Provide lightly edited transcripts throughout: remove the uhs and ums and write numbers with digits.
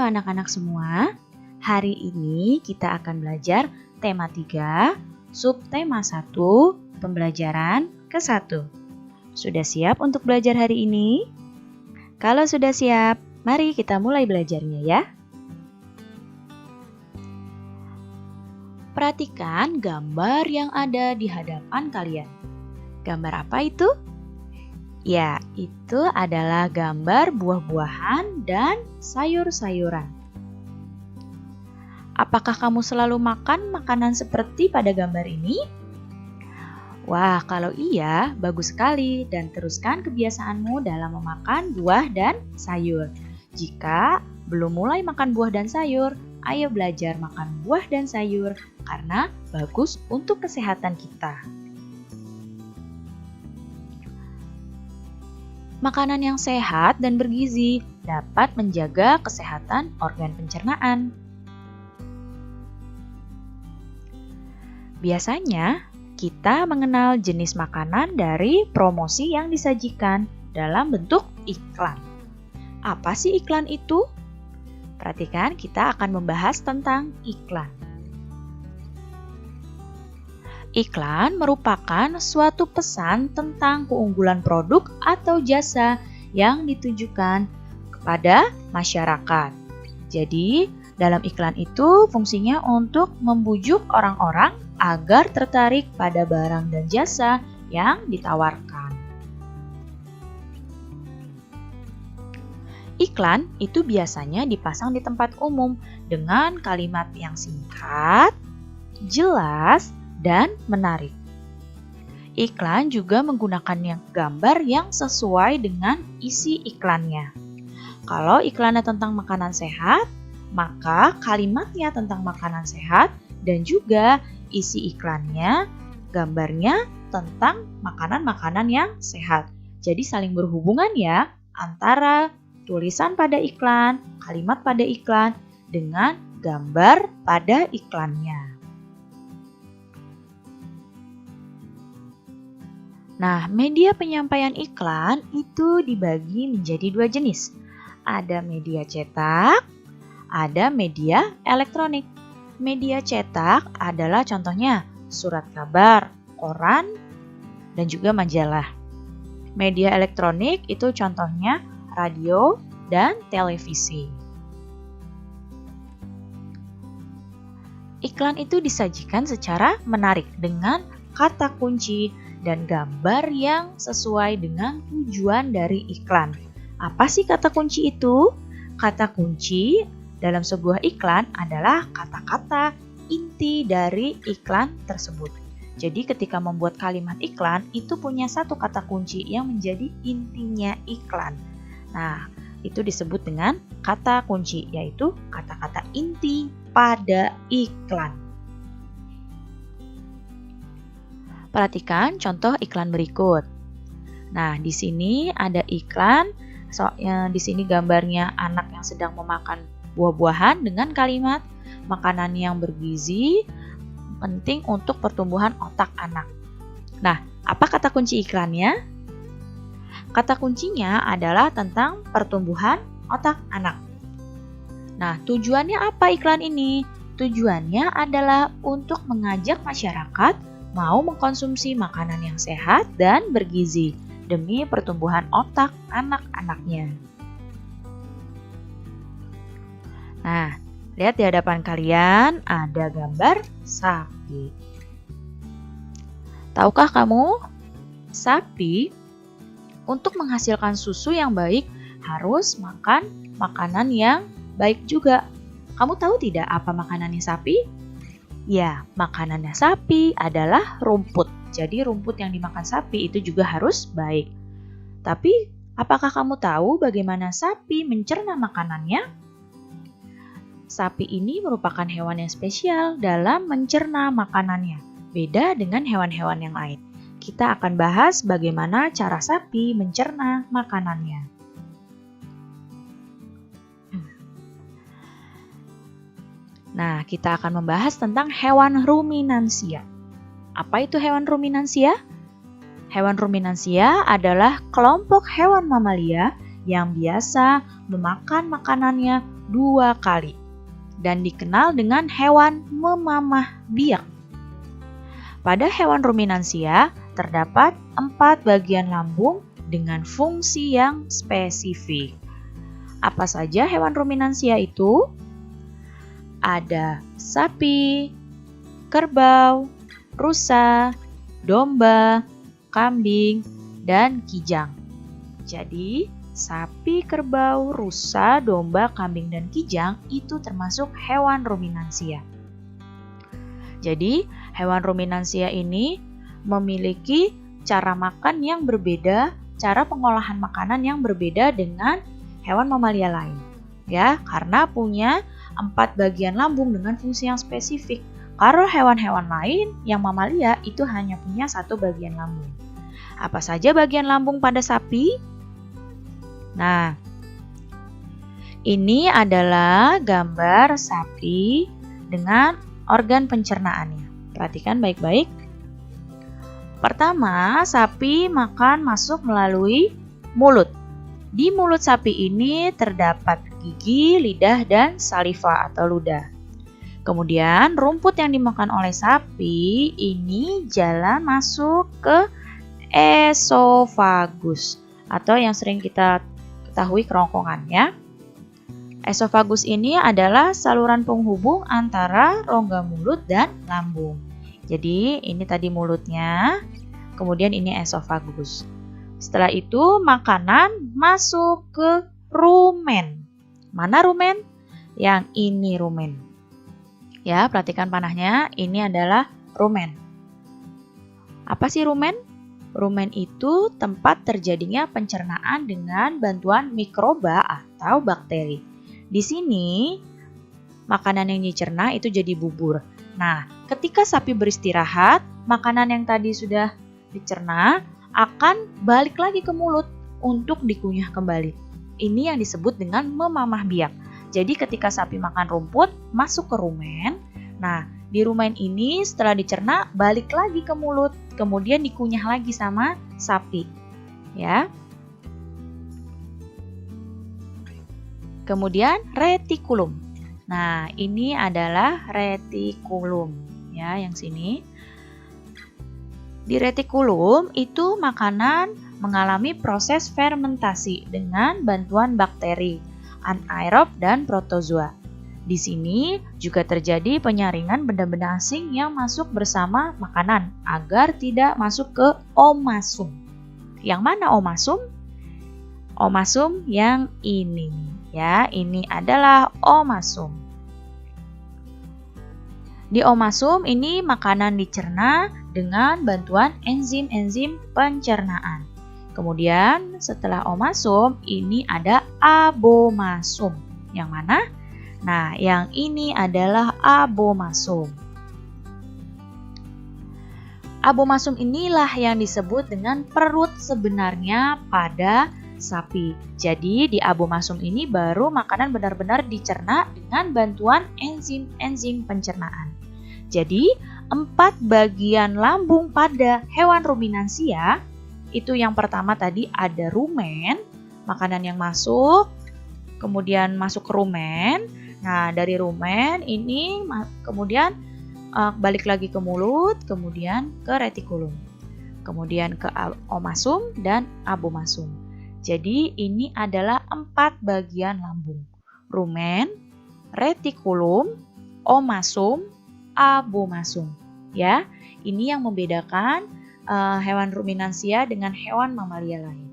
Halo anak-anak semua, hari ini kita akan belajar tema 3, subtema 1, pembelajaran ke-1. Sudah siap untuk belajar hari ini? Kalau sudah siap, mari kita mulai belajarnya ya. Perhatikan gambar yang ada di hadapan kalian. Gambar apa itu? Ya, itu adalah gambar buah-buahan dan sayur-sayuran. Apakah kamu selalu makan makanan seperti pada gambar ini? Wah, kalau iya, bagus sekali dan teruskan kebiasaanmu dalam memakan buah dan sayur. Jika belum mulai makan buah dan sayur, ayo belajar makan buah dan sayur karena bagus untuk kesehatan kita. Makanan yang sehat dan bergizi dapat menjaga kesehatan organ pencernaan. Biasanya, kita mengenal jenis makanan dari promosi yang disajikan dalam bentuk iklan. Apa sih iklan itu? Perhatikan, kita akan membahas tentang iklan. Iklan merupakan suatu pesan tentang keunggulan produk atau jasa yang ditujukan kepada masyarakat. Jadi, dalam iklan itu fungsinya untuk membujuk orang-orang agar tertarik pada barang dan jasa yang ditawarkan. Iklan itu biasanya dipasang di tempat umum dengan kalimat yang singkat, jelas, dan menarik. Iklan juga menggunakan gambar yang sesuai dengan isi iklannya. Kalau iklannya tentang makanan sehat, maka kalimatnya tentang makanan sehat dan juga isi iklannya, gambarnya tentang makanan-makanan yang sehat. Jadi saling berhubungan ya antara tulisan pada iklan, kalimat pada iklan dengan gambar pada iklannya. Nah, media penyampaian iklan itu dibagi menjadi dua jenis. Ada media cetak, ada media elektronik. Media cetak adalah contohnya surat kabar, koran, dan juga majalah. Media elektronik itu contohnya radio dan televisi. Iklan itu disajikan secara menarik dengan kata kunci dan gambar yang sesuai dengan tujuan dari iklan. Apa sih kata kunci itu? Kata kunci dalam sebuah iklan adalah kata-kata inti dari iklan tersebut. Jadi ketika membuat kalimat iklan, itu punya satu kata kunci yang menjadi intinya iklan. Nah, itu disebut dengan kata kunci, yaitu kata-kata inti pada iklan. Perhatikan contoh iklan berikut. Nah, di sini ada iklan. Di sini gambarnya anak yang sedang memakan buah-buahan dengan kalimat makanan yang bergizi penting untuk pertumbuhan otak anak. Nah, apa kata kunci iklannya? Kata kuncinya adalah tentang pertumbuhan otak anak. Nah, tujuannya apa iklan ini? Tujuannya adalah untuk mengajak masyarakat mau mengkonsumsi makanan yang sehat dan bergizi demi pertumbuhan otak anak-anaknya. Nah, lihat di hadapan kalian ada gambar sapi. Tahukah kamu, sapi untuk menghasilkan susu yang baik harus makan makanan yang baik juga. Kamu tahu tidak apa makanannya sapi? Ya, makanannya sapi adalah rumput. Jadi rumput yang dimakan sapi itu juga harus baik. Tapi, apakah kamu tahu bagaimana sapi mencerna makanannya? Sapi ini merupakan hewan yang spesial dalam mencerna makanannya. Beda dengan hewan-hewan yang lain. Kita akan bahas bagaimana cara sapi mencerna makanannya. Nah, kita akan membahas tentang hewan ruminansia. Apa itu hewan ruminansia? Hewan ruminansia adalah kelompok hewan mamalia yang biasa memakan makanannya 2 kali dan dikenal dengan hewan memamah biak. Pada hewan ruminansia terdapat 4 bagian lambung dengan fungsi yang spesifik. Apa saja hewan ruminansia itu? Ada sapi, kerbau, rusa, domba, kambing, dan kijang. Jadi, sapi, kerbau, rusa, domba, kambing, dan kijang itu termasuk hewan ruminansia. Jadi, hewan ruminansia ini memiliki cara makan yang berbeda, cara pengolahan makanan yang berbeda dengan hewan mamalia lain. Ya, karena punya 4 bagian lambung dengan fungsi yang spesifik. Kalau hewan-hewan lain yang mamalia itu hanya punya 1 bagian lambung. Apa saja bagian lambung pada sapi? Nah, ini adalah gambar sapi dengan organ pencernaannya. Perhatikan baik-baik. Pertama, sapi makan masuk melalui mulut. Di mulut sapi ini terdapat gigi, lidah, dan saliva atau ludah. Kemudian, rumput yang dimakan oleh sapi ini jalan masuk ke esofagus atau yang sering kita ketahui kerongkongan ya. Esofagus ini adalah saluran penghubung antara rongga mulut dan lambung. Jadi ini tadi mulutnya, kemudian ini esofagus. Setelah itu makanan masuk ke rumen. Mana rumen? Yang ini rumen. Ya, perhatikan panahnya, ini adalah rumen. Apa sih rumen? Rumen itu tempat terjadinya pencernaan dengan bantuan mikroba atau bakteri. Di sini, makanan yang dicerna itu jadi bubur. Nah, ketika sapi beristirahat, makanan yang tadi sudah dicerna akan balik lagi ke mulut untuk dikunyah kembali. Ini yang disebut dengan memamah biak. Jadi ketika sapi makan rumput, masuk ke rumen. Nah, di rumen ini setelah dicerna balik lagi ke mulut, kemudian dikunyah lagi sama sapi. Ya. Kemudian retikulum. Nah, ini adalah retikulum ya, yang sini. Di retikulum itu makanan mengalami proses fermentasi dengan bantuan bakteri, anaerob dan protozoa. Di sini juga terjadi penyaringan benda-benda asing yang masuk bersama makanan agar tidak masuk ke omasum. Yang mana omasum? Omasum yang ini ya, ini adalah omasum. Di omasum ini makanan dicerna dengan bantuan enzim-enzim pencernaan. Kemudian setelah omasum ini ada abomasum. Yang mana? Nah, yang ini adalah abomasum. Abomasum inilah yang disebut dengan perut sebenarnya pada sapi. Jadi di abomasum ini baru makanan benar-benar dicerna dengan bantuan enzim-enzim pencernaan. Jadi 4 bagian lambung pada hewan ruminansia itu yang pertama tadi ada rumen, makanan yang masuk, kemudian masuk ke rumen. Nah, dari rumen ini kemudian balik lagi ke mulut, kemudian ke retikulum, kemudian ke omasum dan abomasum. Jadi ini adalah 4 bagian lambung. Rumen, retikulum, omasum, abomasum. Ya, ini yang membedakan hewan ruminansia dengan hewan mamalia lain.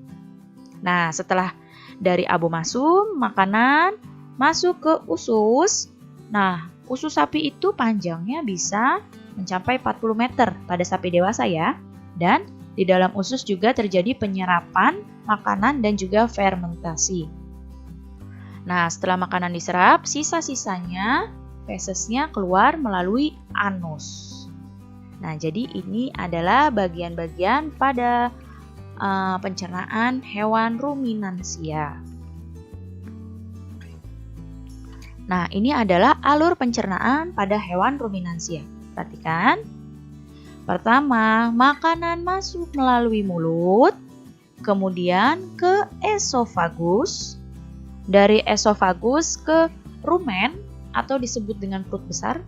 Nah, setelah dari abomasum, makanan masuk ke usus. Nah, usus sapi itu panjangnya bisa mencapai 40 meter pada sapi dewasa ya. Dan di dalam usus juga terjadi penyerapan makanan dan juga fermentasi. Nah, setelah makanan diserap, sisa-sisanya fesesnya keluar melalui anus. Nah, jadi ini adalah bagian-bagian pada pencernaan hewan ruminansia. Nah, ini adalah alur pencernaan pada hewan ruminansia. Perhatikan. Pertama, makanan masuk melalui mulut, kemudian ke esofagus, dari esofagus ke rumen atau disebut dengan perut besar,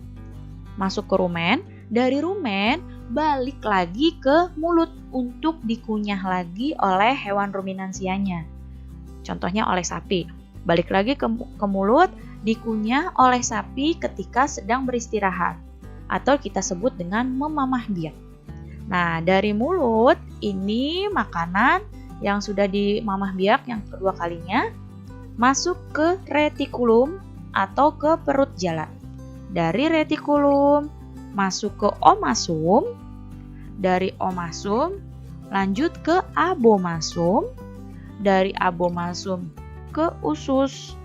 masuk ke rumen, dari rumen balik lagi ke mulut untuk dikunyah lagi oleh hewan ruminansianya. Contohnya oleh sapi, balik lagi ke mulut, dikunyah oleh sapi ketika sedang beristirahat, atau kita sebut dengan memamah biak. Nah, dari mulut ini makanan yang sudah dimamah biak yang kedua kalinya masuk ke retikulum atau ke perut jalan. Dari retikulum masuk ke omasum, dari omasum lanjut ke abomasum, dari abomasum ke usus,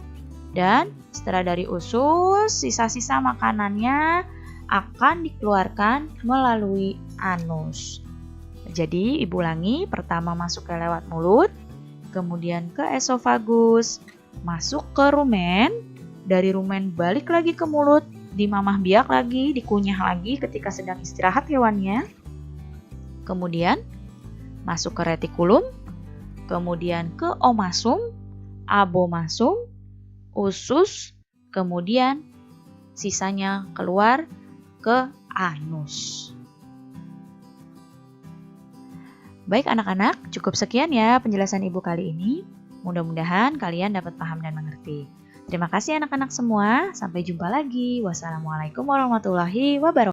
dan setelah dari usus sisa-sisa makanannya akan dikeluarkan melalui anus. Jadi ibu ulangi, pertama masuk ke lewat mulut, kemudian ke esofagus, masuk ke rumen, dari rumen balik lagi ke mulut, dimamah biak lagi, dikunyah lagi ketika sedang istirahat hewannya, kemudian masuk ke retikulum, kemudian ke omasum, abomasum, usus, kemudian sisanya keluar ke anus. Baik anak-anak, cukup sekian ya penjelasan ibu kali ini. Mudah-mudahan kalian dapat paham dan mengerti. Terima kasih anak-anak semua. Sampai jumpa lagi. Wassalamualaikum warahmatullahi wabarakatuh.